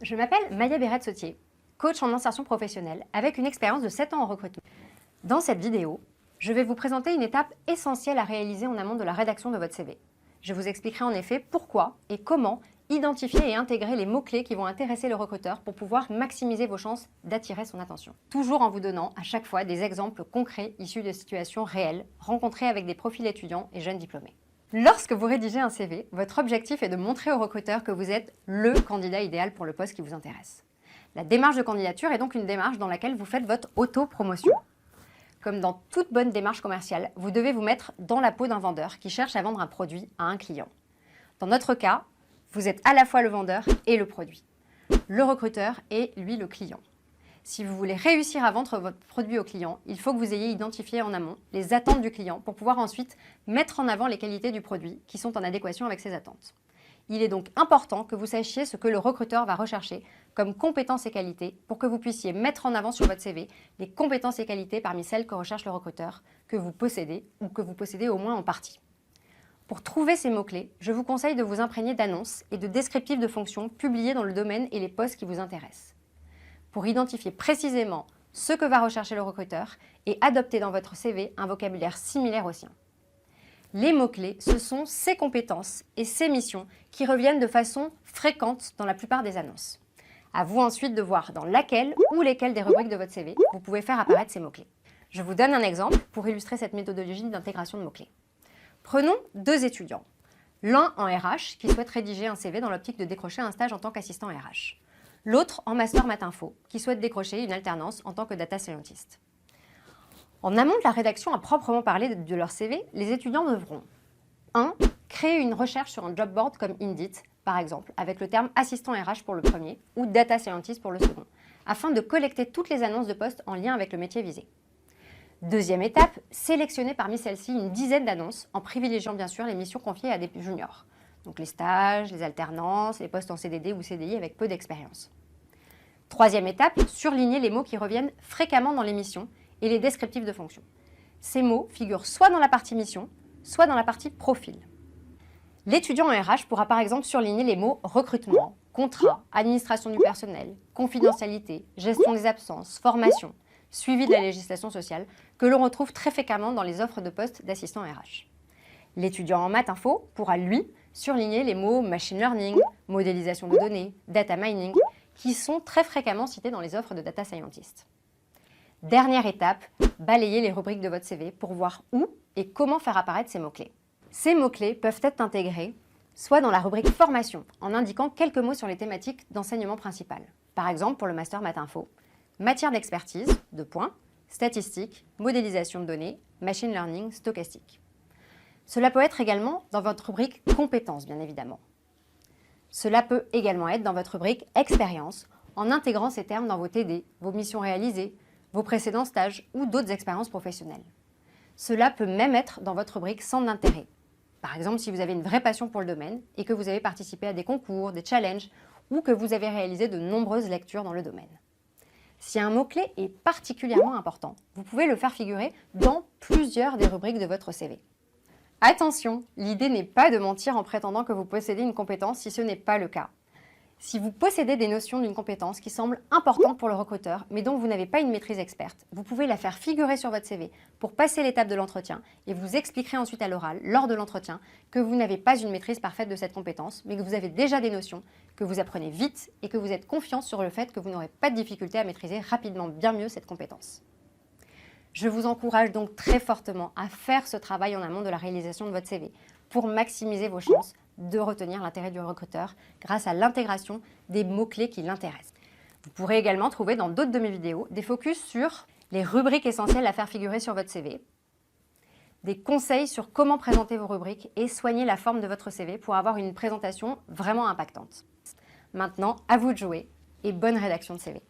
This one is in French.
Je m'appelle Maya Béret-Sautier, coach en insertion professionnelle avec une expérience de 7 ans en recrutement. Dans cette vidéo, je vais vous présenter une étape essentielle à réaliser en amont de la rédaction de votre CV. Je vous expliquerai en effet pourquoi et comment identifier et intégrer les mots-clés qui vont intéresser le recruteur pour pouvoir maximiser vos chances d'attirer son attention. Toujours en vous donnant à chaque fois des exemples concrets issus de situations réelles rencontrées avec des profils étudiants et jeunes diplômés. Lorsque vous rédigez un CV, votre objectif est de montrer au recruteur que vous êtes le candidat idéal pour le poste qui vous intéresse. La démarche de candidature est donc une démarche dans laquelle vous faites votre auto-promotion. Comme dans toute bonne démarche commerciale, vous devez vous mettre dans la peau d'un vendeur qui cherche à vendre un produit à un client. Dans notre cas, vous êtes à la fois le vendeur et le produit. Le recruteur est, lui, le client. Si vous voulez réussir à vendre votre produit au client, il faut que vous ayez identifié en amont les attentes du client pour pouvoir ensuite mettre en avant les qualités du produit qui sont en adéquation avec ses attentes. Il est donc important que vous sachiez ce que le recruteur va rechercher comme compétences et qualités pour que vous puissiez mettre en avant sur votre CV les compétences et qualités parmi celles que recherche le recruteur, que vous possédez ou que vous possédez au moins en partie. Pour trouver ces mots-clés, je vous conseille de vous imprégner d'annonces et de descriptifs de fonctions publiés dans le domaine et les postes qui vous intéressent. Pour identifier précisément ce que va rechercher le recruteur et adopter dans votre CV un vocabulaire similaire au sien. Les mots-clés, ce sont ces compétences et ces missions qui reviennent de façon fréquente dans la plupart des annonces. À vous ensuite de voir dans laquelle ou lesquelles des rubriques de votre CV vous pouvez faire apparaître ces mots-clés. Je vous donne un exemple pour illustrer cette méthodologie d'intégration de mots-clés. Prenons 2 étudiants. L'un en RH qui souhaite rédiger un CV dans l'optique de décrocher un stage en tant qu'assistant RH. L'autre en master maths info qui souhaite décrocher une alternance en tant que data scientist. En amont de la rédaction à proprement parler de leur CV, les étudiants devront 1. Créer une recherche sur un job board comme Indeed, par exemple, avec le terme assistant RH pour le premier ou data scientist pour le second, afin de collecter toutes les annonces de poste en lien avec le métier visé. Deuxième étape, sélectionner parmi celles-ci une dizaine d'annonces en privilégiant bien sûr les missions confiées à des juniors. Donc les stages, les alternances, les postes en CDD ou CDI avec peu d'expérience. Troisième étape, surligner les mots qui reviennent fréquemment dans les missions et les descriptifs de fonction. Ces mots figurent soit dans la partie mission, soit dans la partie profil. L'étudiant en RH pourra par exemple surligner les mots recrutement, contrat, administration du personnel, confidentialité, gestion des absences, formation, suivi de la législation sociale, que l'on retrouve très fréquemment dans les offres de poste d'assistant RH. L'étudiant en maths info pourra, lui, surligner les mots machine learning, modélisation de données, data mining, qui sont très fréquemment cités dans les offres de data scientist. Dernière étape, balayer les rubriques de votre CV pour voir où et comment faire apparaître ces mots-clés. Ces mots-clés peuvent être intégrés soit dans la rubrique formation, en indiquant quelques mots sur les thématiques d'enseignement principal. Par exemple, pour le master maths info, matière d'expertise, statistiques, modélisation de données, machine learning, stochastique. Cela peut être également dans votre rubrique compétences, bien évidemment. Cela peut également être dans votre rubrique expérience, en intégrant ces termes dans vos TD, vos missions réalisées, vos précédents stages ou d'autres expériences professionnelles. Cela peut même être dans votre rubrique centre d'intérêt. Par exemple, si vous avez une vraie passion pour le domaine et que vous avez participé à des concours, des challenges ou que vous avez réalisé de nombreuses lectures dans le domaine. Si un mot-clé est particulièrement important, vous pouvez le faire figurer dans plusieurs des rubriques de votre CV. Attention, l'idée n'est pas de mentir en prétendant que vous possédez une compétence si ce n'est pas le cas. Si vous possédez des notions d'une compétence qui semblent importantes pour le recruteur, mais dont vous n'avez pas une maîtrise experte, vous pouvez la faire figurer sur votre CV pour passer l'étape de l'entretien et vous expliquerez ensuite à l'oral, lors de l'entretien, que vous n'avez pas une maîtrise parfaite de cette compétence, mais que vous avez déjà des notions, que vous apprenez vite et que vous êtes confiant sur le fait que vous n'aurez pas de difficulté à maîtriser rapidement bien mieux cette compétence. Je vous encourage donc très fortement à faire ce travail en amont de la réalisation de votre CV pour maximiser vos chances de retenir l'intérêt du recruteur grâce à l'intégration des mots-clés qui l'intéressent. Vous pourrez également trouver dans d'autres de mes vidéos des focus sur les rubriques essentielles à faire figurer sur votre CV, des conseils sur comment présenter vos rubriques et soigner la forme de votre CV pour avoir une présentation vraiment impactante. Maintenant, à vous de jouer et bonne rédaction de CV.